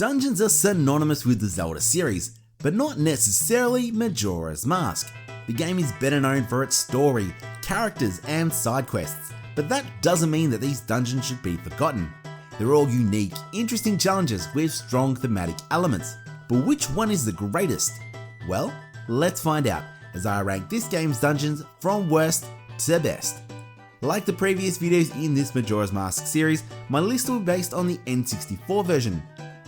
Dungeons are synonymous with the Zelda series, but not necessarily Majora's Mask. The game is better known for its story, characters, and side quests, but that doesn't mean that these dungeons should be forgotten. They're all unique, interesting challenges with strong thematic elements, but which one is the greatest? Well, let's find out as I rank this game's dungeons from worst to best. Like the previous videos in this Majora's Mask series, my list will be based on the N64 version.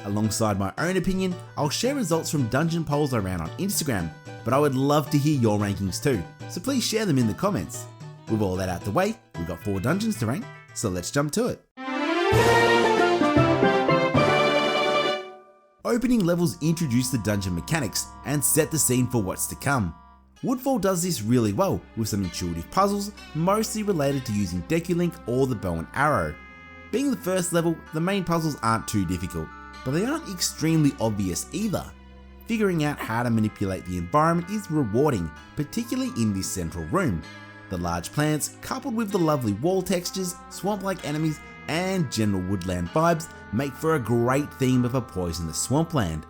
Alongside my own opinion, I'll share results from dungeon polls around on Instagram, but I would love to hear your rankings too, so please share them in the comments. With all that out the way, we've got 4 dungeons to rank, so let's jump to it. Opening levels introduce the dungeon mechanics and set the scene for what's to come. Woodfall does this really well with some intuitive puzzles, mostly related to using Deku-Link or the bow and arrow. Being the first level, the main puzzles aren't too difficult, but they aren't extremely obvious either. Figuring out how to manipulate the environment is rewarding, particularly in this central room. The large plants, coupled with the lovely wall textures, swamp-like enemies, and general woodland vibes make for a great theme of a poisonous swampland.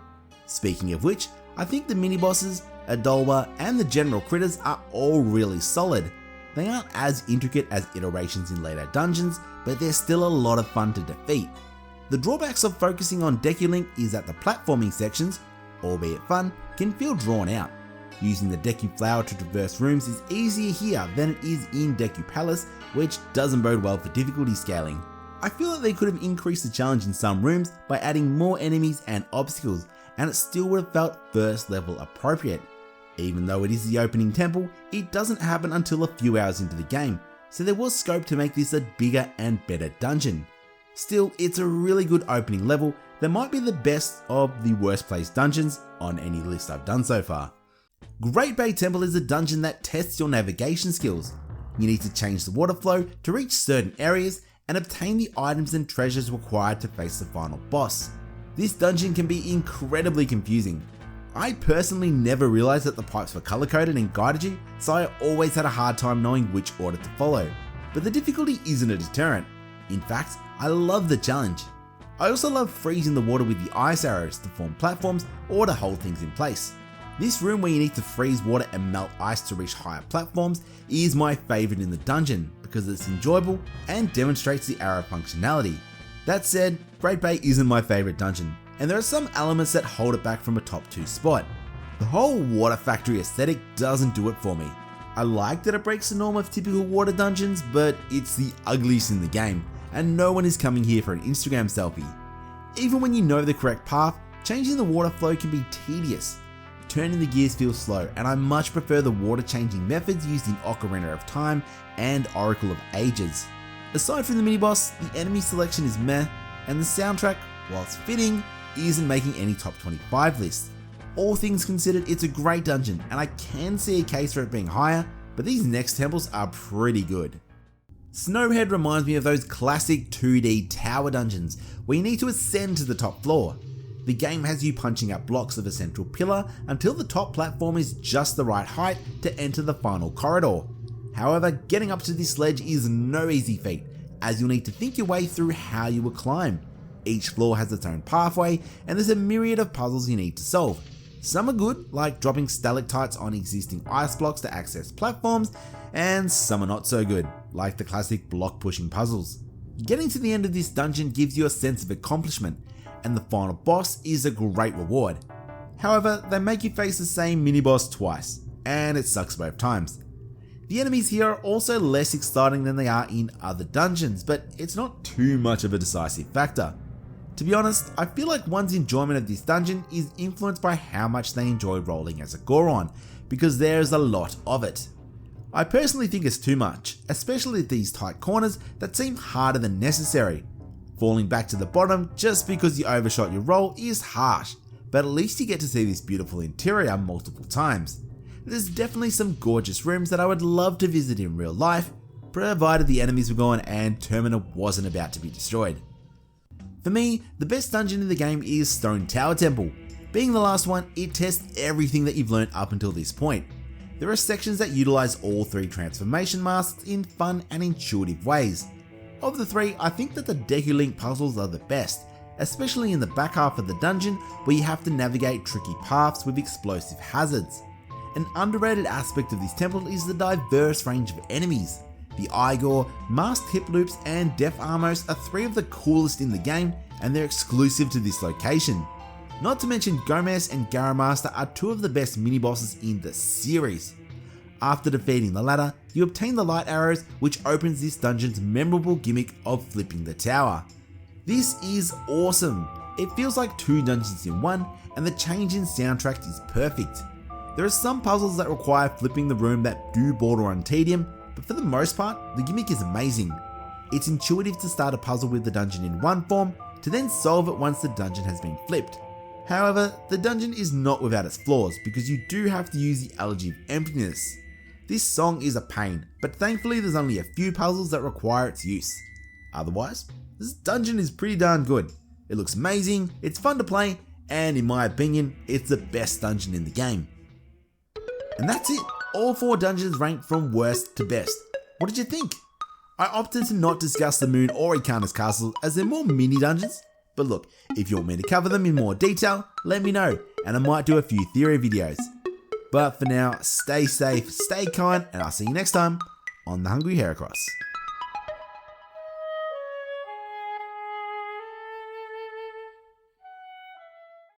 Speaking of which, I think the mini-bosses, Adolwa, and the general critters are all really solid. They aren't as intricate as iterations in later dungeons, but they're still a lot of fun to defeat. The drawbacks of focusing on Deku-Link is that the platforming sections, albeit fun, can feel drawn out. Using the Deku Flower to traverse rooms is easier here than it is in Deku Palace, which doesn't bode well for difficulty scaling. I feel that they could have increased the challenge in some rooms by adding more enemies and obstacles, and it still would have felt first level appropriate. Even though it is the opening temple, it doesn't happen until a few hours into the game, so there was scope to make this a bigger and better dungeon. Still, it's a really good opening level that might be the best of the worst placed dungeons on any list I've done so far. Great Bay Temple is a dungeon that tests your navigation skills. You need to change the water flow to reach certain areas and obtain the items and treasures required to face the final boss. This dungeon can be incredibly confusing. I personally never realized that the pipes were color coded and guided you, so I always had a hard time knowing which order to follow. But the difficulty isn't a deterrent. In fact, I love the challenge. I also love freezing the water with the ice arrows to form platforms or to hold things in place. This room where you need to freeze water and melt ice to reach higher platforms is my favourite in the dungeon because it's enjoyable and demonstrates the arrow functionality. That said, Great Bay isn't my favourite dungeon, and there are some elements that hold it back from a top 2 spot. The whole water factory aesthetic doesn't do it for me. I like that it breaks the norm of typical water dungeons, but it's the ugliest in the game, and no one is coming here for an Instagram selfie. Even when you know the correct path, changing the water flow can be tedious. Turning the gears feels slow, and I much prefer the water changing methods used in Ocarina of Time and Oracle of Ages. Aside from the mini-boss, the enemy selection is meh, and the soundtrack, whilst fitting, isn't making any top 25 lists. All things considered, it's a great dungeon, and I can see a case for it being higher, but these next temples are pretty good. Snowhead reminds me of those classic 2D tower dungeons, where you need to ascend to the top floor. The game has you punching up blocks of a central pillar until the top platform is just the right height to enter the final corridor. However, getting up to this ledge is no easy feat, as you'll need to think your way through how you will climb. Each floor has its own pathway, and there's a myriad of puzzles you need to solve. Some are good, like dropping stalactites on existing ice blocks to access platforms, and some are not so good, like the classic block pushing puzzles. Getting to the end of this dungeon gives you a sense of accomplishment, and the final boss is a great reward. However, they make you face the same mini-boss twice, and it sucks both times. The enemies here are also less exciting than they are in other dungeons, but it's not too much of a decisive factor. To be honest, I feel like one's enjoyment of this dungeon is influenced by how much they enjoy rolling as a Goron, because there's a lot of it. I personally think it's too much, especially at these tight corners that seem harder than necessary. Falling back to the bottom just because you overshot your roll is harsh, but at least you get to see this beautiful interior multiple times. There's definitely some gorgeous rooms that I would love to visit in real life, provided the enemies were gone and Termina wasn't about to be destroyed. For me, the best dungeon in the game is Stone Tower Temple. Being the last one, it tests everything that you've learned up until this point. There are sections that utilize all 3 transformation masks in fun and intuitive ways. Of the 3, I think that the Deku-Link puzzles are the best, especially in the back half of the dungeon where you have to navigate tricky paths with explosive hazards. An underrated aspect of this temple is the diverse range of enemies. The Igor, masked hip loops and death armors are 3 of the coolest in the game, and they're exclusive to this location. Not to mention Gomez and Garamaster are 2 of the best mini-bosses in the series. After defeating the latter, you obtain the light arrows, which opens this dungeon's memorable gimmick of flipping the tower. This is awesome. It feels like 2 dungeons in one, and the change in soundtrack is perfect. There are some puzzles that require flipping the room that do border on tedium, but for the most part, the gimmick is amazing. It's intuitive to start a puzzle with the dungeon in one form, to then solve it once the dungeon has been flipped. However, the dungeon is not without its flaws, because you do have to use the Elegy of Emptiness. This song is a pain, but thankfully there's only a few puzzles that require its use. Otherwise, this dungeon is pretty darn good. It looks amazing, it's fun to play, and in my opinion, it's the best dungeon in the game. And that's it, all 4 dungeons ranked from worst to best. What did you think? I opted to not discuss the Moon or Ikana's castle as they're more mini dungeons, but look, if you want me to cover them in more detail, let me know, and I might do a few theory videos. But for now, stay safe, stay kind, and I'll see you next time on the Hungry Heracross.